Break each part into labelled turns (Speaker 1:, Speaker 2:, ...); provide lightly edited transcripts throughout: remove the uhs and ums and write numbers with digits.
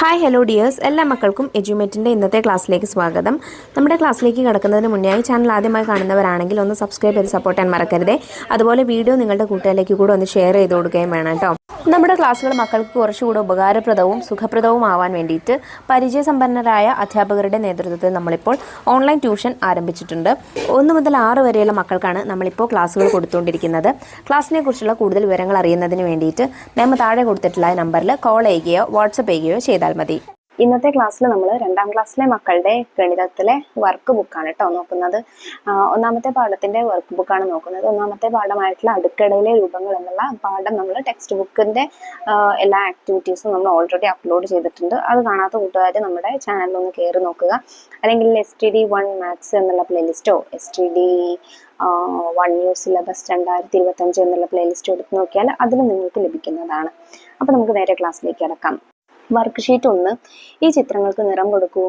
Speaker 1: Hi hello dears, എല്ലാ മക്കൾക്കും എജ്യൂമേറ്റിൻ്റെ ഇന്നത്തെ ക്ലാസ്സിലേക്ക് സ്വാഗതം. നമ്മുടെ ക്ലാസ്സിലേക്ക് കടക്കുന്നതിന് മുന്നേയായി ചാനൽ ആദ്യമായി കാണുന്നവരാണെങ്കിൽ ഒന്ന് സബ്സ്ക്രൈബ് ചെയ്ത് സപ്പോർട്ട് ചെയ്യാൻ മറക്കരുതേ. അതുപോലെ വീഡിയോ നിങ്ങളുടെ കൂട്ടുകാരിലേക്ക് കൂടെ ഒന്ന് ഷെയർ ചെയ്ത് കൊടുക്കുകയും വേണം കേട്ടോ. നമ്മുടെ ക്ലാസ്സുകൾ മക്കൾക്ക് കുറച്ചുകൂടെ ഉപകാരപ്രദവും സുഖപ്രദവും ആവാൻ വേണ്ടിയിട്ട് പരിചയസമ്പന്നരായ അധ്യാപകരുടെ നേതൃത്വത്തിൽ നമ്മളിപ്പോൾ ഓൺലൈൻ ട്യൂഷൻ ആരംഭിച്ചിട്ടുണ്ട്. 1 മുതൽ 6 വരെയുള്ള മക്കൾക്കാണ് നമ്മളിപ്പോൾ ക്ലാസ്സുകൾ കൊടുത്തുകൊണ്ടിരിക്കുന്നത്. ക്ലാസ്സിനെ കുറിച്ചുള്ള കൂടുതൽ വിവരങ്ങൾ അറിയുന്നതിന് വേണ്ടിയിട്ട് താഴെ കൊടുത്തിട്ടുള്ള നമ്പറിൽ കോൾ ചെയ്യുകയോ വാട്സപ്പ് ചെയ്യുകയോ ചെയ്താൽ മതി. ഇന്നത്തെ ക്ലാസ്സിൽ നമ്മൾ 2ാം ക്ലാസ്സിലെ മക്കളുടെ ഗണിതത്തിലെ വർക്ക് ബുക്കാണ് കേട്ടോ നോക്കുന്നത്. ഒന്നാമത്തെ പാഠത്തിന്റെ വർക്ക് ബുക്കാണ് നോക്കുന്നത്. ഒന്നാമത്തെ പാഠമായിട്ടുള്ള അടുക്കടയിലെ രൂപങ്ങൾ എന്നുള്ള പാഠം നമ്മൾ ടെക്സ്റ്റ് ബുക്കിന്റെ എല്ലാ ആക്ടിവിറ്റീസും നമ്മൾ ഓൾറെഡി അപ്ലോഡ് ചെയ്തിട്ടുണ്ട്. അത് കാണാത്ത കൂട്ടുകാർ നമ്മുടെ ചാനലിൽ ഒന്ന് കയറി നോക്കുക. അല്ലെങ്കിൽ STD1 മാത്സ് എന്നുള്ള പ്ലേലിസ്റ്റോ STD1 ന്യൂ സിലബസ് 2025 എന്നുള്ള പ്ലേലിസ്റ്റോ എടുത്ത് നോക്കിയാൽ അതിൽ നിങ്ങൾക്ക് ലഭിക്കുന്നതാണ്. അപ്പോൾ നമുക്ക് നേരെ ക്ലാസ്സിലേക്ക് കടക്കാം. Work sheet 1. ഈ ചിത്രങ്ങൾക്ക് നിറം കൊടുക്കൂ.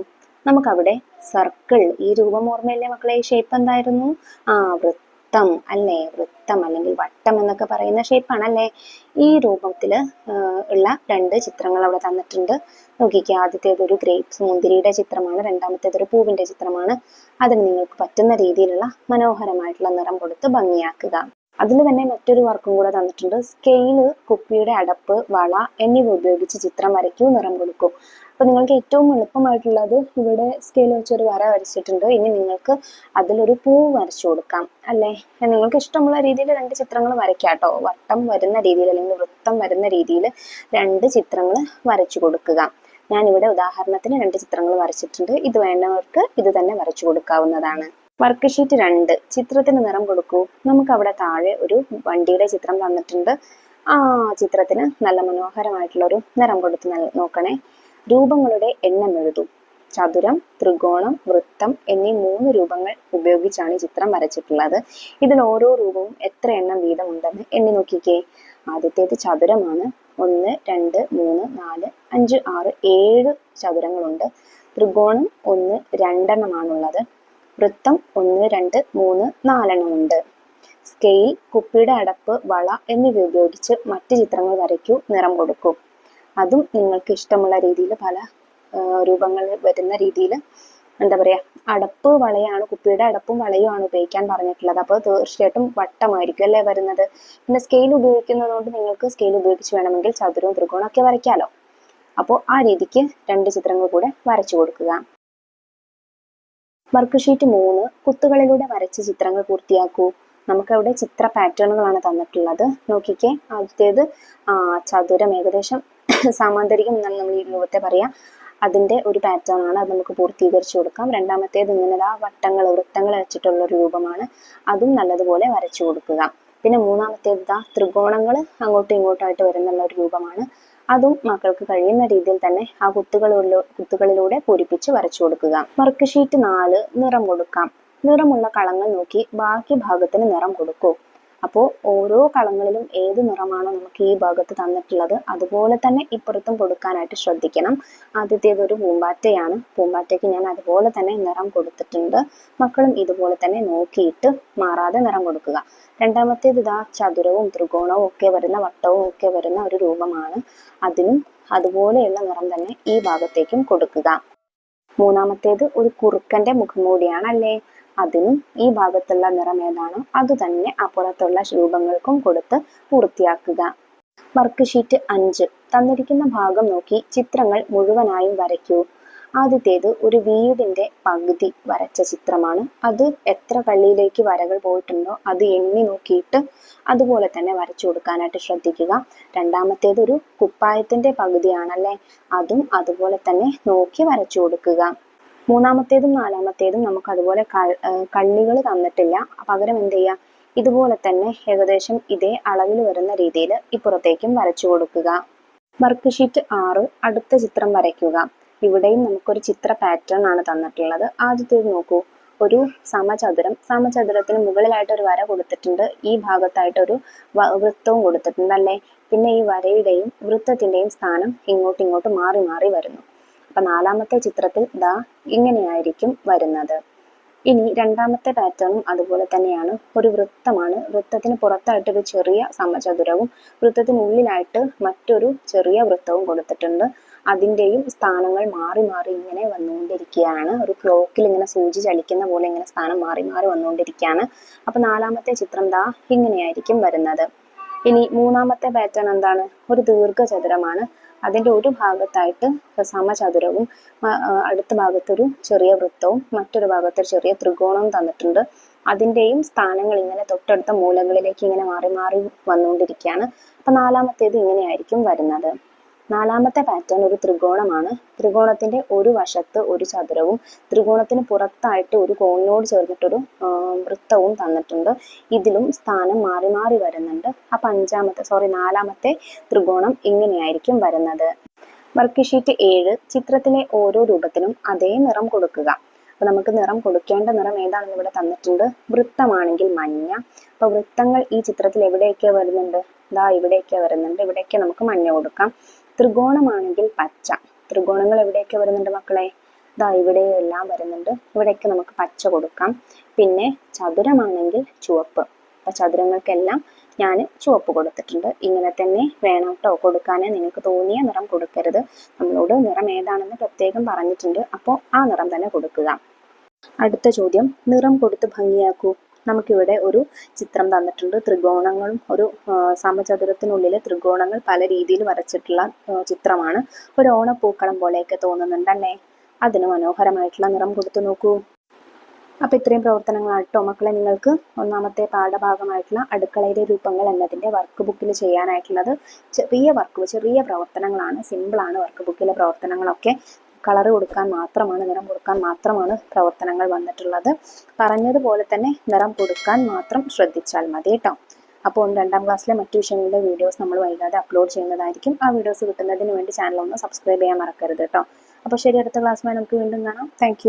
Speaker 1: നമുക്കവിടെ സർക്കിൾ, ഈ രൂപം ഓർമ്മയില്ലേ മക്കളെ? ഈ ഷേപ്പ് എന്തായിരുന്നു? വൃത്തം അല്ലേ? വൃത്തം അല്ലെങ്കിൽ വട്ടം എന്നൊക്കെ പറയുന്ന ഷേപ്പാണല്ലേ. ഈ രൂപത്തിൽ ഉള്ള 2 ചിത്രങ്ങൾ അവിടെ തന്നിട്ടുണ്ട്. നോക്കിക്കുക, ആദ്യത്തേതൊരു ഗ്രേപ്സ് മുന്തിരിയുടെ ചിത്രമാണ്, രണ്ടാമത്തേതൊരു പൂവിന്റെ ചിത്രമാണ്. അതിന് നിങ്ങൾക്ക് പറ്റുന്ന രീതിയിലുള്ള മനോഹരമായിട്ടുള്ള നിറം കൊടുത്ത് ഭംഗിയാക്കുക. അതിൽ തന്നെ മറ്റൊരു വർക്കും കൂടെ തന്നിട്ടുണ്ട്. സ്കെയില്, കുപ്പിയുടെ അടപ്പ്, വള എന്നിവ ഉപയോഗിച്ച് ചിത്രം വരയ്ക്കൂ, നിറം കൊടുക്കൂ. അപ്പൊ നിങ്ങൾക്ക് ഏറ്റവും എളുപ്പമായിട്ടുള്ളത് ഇവിടെ സ്കെയിൽ വെച്ചൊരു വര വരച്ചിട്ടുണ്ട്. ഇനി നിങ്ങൾക്ക് അതിലൊരു പൂ വരച്ചു കൊടുക്കാം അല്ലേ. നിങ്ങൾക്ക് ഇഷ്ടമുള്ള രീതിയിൽ 2 ചിത്രങ്ങൾ വരയ്ക്കാട്ടോ. വട്ടം വരുന്ന രീതിയിൽ അല്ലെങ്കിൽ വൃത്തം വരുന്ന രീതിയിൽ 2 ചിത്രങ്ങൾ വരച്ചു കൊടുക്കുക. ഞാനിവിടെ ഉദാഹരണത്തിന് 2 ചിത്രങ്ങൾ വരച്ചിട്ടുണ്ട്. ഇത് വേണ്ടവർക്ക് ഇത് തന്നെ വരച്ചു കൊടുക്കാവുന്നതാണ്. Work sheet 2. ചിത്രത്തിന് നിറം കൊടുക്കൂ. നമുക്ക് അവിടെ താഴെ ഒരു വണ്ടിയുടെ ചിത്രം തന്നിട്ടുണ്ട്. ചിത്രത്തിന് നല്ല മനോഹരമായിട്ടുള്ള ഒരു നിറം കൊടുത്ത് നോക്കണേ. രൂപങ്ങളുടെ എണ്ണം എഴുതൂ. ചതുരം, ത്രികോണം, വൃത്തം എന്നീ 3 രൂപങ്ങൾ ഉപയോഗിച്ചാണ് ഈ ചിത്രം വരച്ചിട്ടുള്ളത്. ഇതിൽ ഓരോ രൂപവും എത്ര എണ്ണം വീതം ഉണ്ടെന്ന് എണ്ണി നോക്കിക്കേ. ആദ്യത്തേത് ചതുരമാണ്. 1 2 3 4 5 6 7 ചതുരങ്ങളുണ്ട്. ത്രികോണം 1 2 എണ്ണമാണുള്ളത്. വൃത്തം 1 2 3 4 എണ്ണമുണ്ട്. സ്കെയിൽ, കുപ്പിയുടെ അടപ്പ്, വള എന്നിവ ഉപയോഗിച്ച് മറ്റ് ചിത്രങ്ങൾ വരയ്ക്കൂ, നിറം കൊടുക്കൂ. അതും നിങ്ങൾക്ക് ഇഷ്ടമുള്ള രീതിയിൽ പല രൂപങ്ങൾ വരുന്ന രീതിയിൽ എന്താ പറയാ, അടപ്പ് വളയാണ്, കുപ്പിയുടെ അടപ്പും വളയുമാണ് ഉപയോഗിക്കാൻ പറഞ്ഞിട്ടുള്ളത്. അപ്പോൾ തീർച്ചയായിട്ടും വട്ടമായിരിക്കും അല്ലേ വരുന്നത്. പിന്നെ സ്കെയിൽ ഉപയോഗിക്കുന്നത് കൊണ്ട് നിങ്ങൾക്ക് സ്കെയിൽ ഉപയോഗിച്ച് വേണമെങ്കിൽ ചതുരവും ത്രികോണം ഒക്കെ വരയ്ക്കാലോ. അപ്പോൾ ആ രീതിക്ക് 2 ചിത്രങ്ങൾ കൂടെ വരച്ചു കൊടുക്കുക. Work sheet 3. കുത്തുകളിലൂടെ വരച്ച ചിത്രങ്ങൾ പൂർത്തിയാക്കൂ. നമുക്കവിടെ ചിത്ര പാറ്റേണുകളാണ് തന്നിട്ടുള്ളത്. നോക്കിക്കേ, ആദ്യത്തേത് ചതുരം, ഏകദേശം സാമാന്തരികം എന്നാണ് നമ്മൾ ഈ രൂപത്തെ പറയാം. അതിന്റെ ഒരു പാറ്റേൺ ആണ്. അത് നമുക്ക് പൂർത്തീകരിച്ചു കൊടുക്കാം. രണ്ടാമത്തേത് ഇങ്ങനെ വട്ടങ്ങൾ, വൃത്തങ്ങൾ വെച്ചിട്ടുള്ള ഒരു രൂപമാണ്. അതും നല്ലതുപോലെ വരച്ചു കൊടുക്കുക. പിന്നെ മൂന്നാമത്തേത് ത്രികോണങ്ങൾ അങ്ങോട്ടും ഇങ്ങോട്ടായിട്ട് വരുന്നുള്ള ഒരു രൂപമാണ്. അതും മക്കൾക്ക് കഴിയുന്ന രീതിയിൽ തന്നെ ആ കുത്തുകളിലൂടെ പൂരിപ്പിച്ച് വരച്ചു കൊടുക്കുക. Work sheet 4. നിറം കൊടുക്കാം. നിറമുള്ള കളങ്ങൾ നോക്കി ബാക്കി ഭാഗത്തിന് നിറം കൊടുക്കൂ. അപ്പോൾ ഓരോ കളങ്ങളിലും ഏത് നിറമാണോ നമുക്ക് ഈ ഭാഗത്ത് തന്നിട്ടുള്ളത് അതുപോലെ തന്നെ ഇപ്പുറത്തും കൊടുക്കാനായിട്ട് ശ്രദ്ധിക്കണം. ആദ്യത്തേതൊരു പൂമ്പാറ്റയാണ്. പൂമ്പാറ്റയ്ക്ക് ഞാൻ അതുപോലെ തന്നെ നിറം കൊടുത്തിട്ടുണ്ട്. മക്കളും ഇതുപോലെ തന്നെ നോക്കിയിട്ട് മാറാതെ നിറം കൊടുക്കുക. രണ്ടാമത്തേത് ചതുരവും ത്രികോണവും ഒക്കെ വരുന്ന, വട്ടവും ഒക്കെ വരുന്ന ഒരു രൂപമാണ്. അതിനും അതുപോലെയുള്ള നിറം തന്നെ ഈ ഭാഗത്തേക്കും കൊടുക്കുക. മൂന്നാമത്തേത് ഒരു കുറുക്കന്റെ മുഖംമൂടിയാണ് അല്ലേ. അതിനും ഈ ഭാഗത്തുള്ള നിറം ഏതാണോ അത് തന്നെ അപ്പുറത്തുള്ള രൂപങ്ങൾക്കും കൊടുത്ത് പൂർത്തിയാക്കുക. Work sheet 5. തന്നിരിക്കുന്ന ഭാഗം നോക്കി ചിത്രങ്ങൾ മുഴുവനായും വരയ്ക്കൂ. ആദ്യത്തേത് ഒരു വീടിന്റെ പകുതി വരച്ച ചിത്രമാണ്. അത് എത്ര കള്ളിയിലേക്ക് വരകൾ പോയിട്ടുണ്ടോ അത് എണ്ണി നോക്കിയിട്ട് അതുപോലെ തന്നെ വരച്ചു കൊടുക്കാനായിട്ട് ശ്രദ്ധിക്കുക. രണ്ടാമത്തേത് ഒരു കുപ്പായത്തിന്റെ പകുതിയാണല്ലേ. അതും അതുപോലെ തന്നെ നോക്കി വരച്ചു കൊടുക്കുക. മൂന്നാമത്തേതും നാലാമത്തേതും നമുക്ക് അതുപോലെ കള്ളികൾ തന്നിട്ടില്ല. പകരം എന്ത് ചെയ്യുക, ഇതുപോലെ തന്നെ ഏകദേശം ഇതേ അളവിൽ വരുന്ന രീതിയിൽ ഇപ്പുറത്തേക്കും വരച്ചു കൊടുക്കുക. Work sheet 6. അടുത്ത ചിത്രം വരയ്ക്കുക. ഇവിടെയും നമുക്കൊരു ചിത്ര പാറ്റേൺ ആണ് തന്നിട്ടുള്ളത്. ആദ്യത്തേത് നോക്കൂ, ഒരു സമചതുരം. സമചതുരത്തിന് മുകളിലായിട്ട് ഒരു വര കൊടുത്തിട്ടുണ്ട്. ഈ ഭാഗത്തായിട്ടൊരു വൃത്തവും കൊടുത്തിട്ടുണ്ട് അല്ലേ. പിന്നെ ഈ വരയുടെയും വൃത്തത്തിന്റെയും സ്ഥാനം ഇങ്ങോട്ടും മാറി മാറി വരുന്നു. അപ്പൊ 4ാമത്തെ ചിത്രത്തിൽ ഇങ്ങനെയായിരിക്കും വരുന്നത്. ഇനി രണ്ടാമത്തെ പാറ്റേണും അതുപോലെ തന്നെയാണ്. ഒരു വൃത്തമാണ്. വൃത്തത്തിന് പുറത്തായിട്ട് ഒരു ചെറിയ സമചതുരവും വൃത്തത്തിനുള്ളിലായിട്ട് മറ്റൊരു ചെറിയ വൃത്തവും കൊടുത്തിട്ടുണ്ട്. അതിൻ്റെയും സ്ഥാനങ്ങൾ മാറി മാറി ഇങ്ങനെ വന്നുകൊണ്ടിരിക്കുകയാണ്. ഒരു ക്ലോക്കിൽ ഇങ്ങനെ സൂചി ചലിക്കുന്ന പോലെ ഇങ്ങനെ സ്ഥാനം മാറി മാറി വന്നുകൊണ്ടിരിക്കുകയാണ്. അപ്പൊ നാലാമത്തെ ചിത്രം ദാ ഇങ്ങനെയായിരിക്കും വരുന്നത്. ഇനി മൂന്നാമത്തെ പാറ്റേൺ എന്താണ്? ഒരു ദീർഘചതുരമാണ്. അതിന്റെ ഒരു ഭാഗത്തായിട്ട് സമചതുരവും അടുത്ത ഭാഗത്തൊരു ചെറിയ വൃത്തവും മറ്റൊരു ഭാഗത്തൊരു ചെറിയ ത്രികോണവും തന്നിട്ടുണ്ട്. അതിന്റെയും സ്ഥാനങ്ങൾ ഇങ്ങനെ തൊട്ടടുത്ത മൂലകളിലേക്ക് ഇങ്ങനെ മാറി മാറി വന്നുകൊണ്ടിരിക്കുകയാണ്. അപ്പൊ നാലാമത്തേത് ഇങ്ങനെയായിരിക്കും വരുന്നത്. നാലാമത്തെ പാറ്റേൺ ഒരു ത്രികോണമാണ്. ത്രികോണത്തിന്റെ ഒരു വശത്ത് ഒരു ചതുരവും ത്രികോണത്തിന് പുറത്തായിട്ട് ഒരു കോണിനോട് ചേർന്നിട്ടൊരു വൃത്തവും തന്നിട്ടുണ്ട്. ഇതിലും സ്ഥാനം മാറി മാറി വരുന്നുണ്ട്. അപ്പൊ നാലാമത്തെ ത്രികോണം ഇങ്ങനെയായിരിക്കും വരുന്നത്. വർക്ക് ഷീറ്റ് 7 ചിത്രത്തിലെ ഓരോ രൂപത്തിനും അതേ നിറം കൊടുക്കുക. അപ്പൊ നമുക്ക് നിറം കൊടുക്കേണ്ട നിറം ഏതാണെന്ന് ഇവിടെ തന്നിട്ടുണ്ട്. വൃത്തമാണെങ്കിൽ മഞ്ഞ. അപ്പൊ വൃത്തങ്ങൾ ഈ ചിത്രത്തിൽ എവിടെയൊക്കെ വരുന്നുണ്ട്? ദാ ഇവിടെയൊക്കെ വരുന്നുണ്ട്. ഇവിടെയൊക്കെ നമുക്ക് മഞ്ഞ കൊടുക്കാം. ത്രികോണമാണെങ്കിൽ പച്ച. ത്രികോണങ്ങൾ എവിടെയൊക്കെ വരുന്നുണ്ട് മക്കളെ? ദാ ഇവിടെയും എല്ലാം വരുന്നുണ്ട്. ഇവിടെയൊക്കെ നമുക്ക് പച്ച കൊടുക്കാം. പിന്നെ ചതുരമാണെങ്കിൽ ചുവപ്പ്. അപ്പൊ ചതുരങ്ങൾക്കെല്ലാം ഞാൻ ചുവപ്പ് കൊടുത്തിട്ടുണ്ട്. ഇങ്ങനെ തന്നെ വേണം കേട്ടോ കൊടുക്കാനേ. നിങ്ങൾക്ക് തോന്നിയ നിറം കൊടുക്കരുത്. നമ്മളോട് നിറം ഏതാണെന്ന് പ്രത്യേകം പറഞ്ഞിട്ടുണ്ട്. അപ്പോൾ ആ നിറം തന്നെ കൊടുക്കുക. അടുത്ത ചോദ്യം, നിറം കൊടുത്ത് ഭംഗിയാക്കൂ. നമുക്കിവിടെ ഒരു ചിത്രം തന്നിട്ടുണ്ട്. ത്രികോണങ്ങളും ഒരു സമചതുരത്തിനുള്ളിൽ ത്രികോണങ്ങൾ പല രീതിയിൽ വരച്ചിട്ടുള്ള ചിത്രമാണ്. ഒരു ഓണപ്പൂക്കളം പോലെയൊക്കെ തോന്നുന്നുണ്ടല്ലേ? അതിന് മനോഹരമായിട്ടുള്ള നിറം കൊടുത്തു നോക്കൂ. അപ്പൊ ഇത്രയും പ്രവർത്തനങ്ങളാട്ടോ മക്കളെ നിങ്ങൾക്ക് ഒന്നാമത്തെ പാഠഭാഗമായിട്ടുള്ള അടുക്കളയിലെ രൂപങ്ങൾ എന്നതിന്റെ വർക്ക് ബുക്കിൽ ചെയ്യാനായിട്ടുള്ളത്. ചെറിയ പ്രവർത്തനങ്ങളാണ്. സിമ്പിളാണ് വർക്ക് ബുക്കിലെ പ്രവർത്തനങ്ങളൊക്കെ. കളർ കൊടുക്കാൻ മാത്രമാണ്, നിറം കൊടുക്കാൻ മാത്രമാണ് പ്രവർത്തനങ്ങൾ വന്നിട്ടുള്ളത്. പറഞ്ഞതുപോലെ തന്നെ നിറം കൊടുക്കാൻ മാത്രം ശ്രദ്ധിച്ചാൽ മതി കേട്ടോ. അപ്പോൾ 2ാം ക്ലാസ്സിലെ മറ്റു വിഷയങ്ങളുടെ വീഡിയോസ് നമ്മൾ വൈകാതെ അപ്ലോഡ് ചെയ്യുന്നതായിരിക്കും. ആ വീഡിയോസ് കിട്ടുന്നതിന് വേണ്ടി ചാനൽ ഒന്ന് സബ്സ്ക്രൈബ് ചെയ്യാൻ മറക്കരുത് കേട്ടോ. അപ്പോൾ ശരി, അടുത്ത ക്ലാസ്സുമായി നമുക്ക് വീണ്ടും കാണാം. താങ്ക്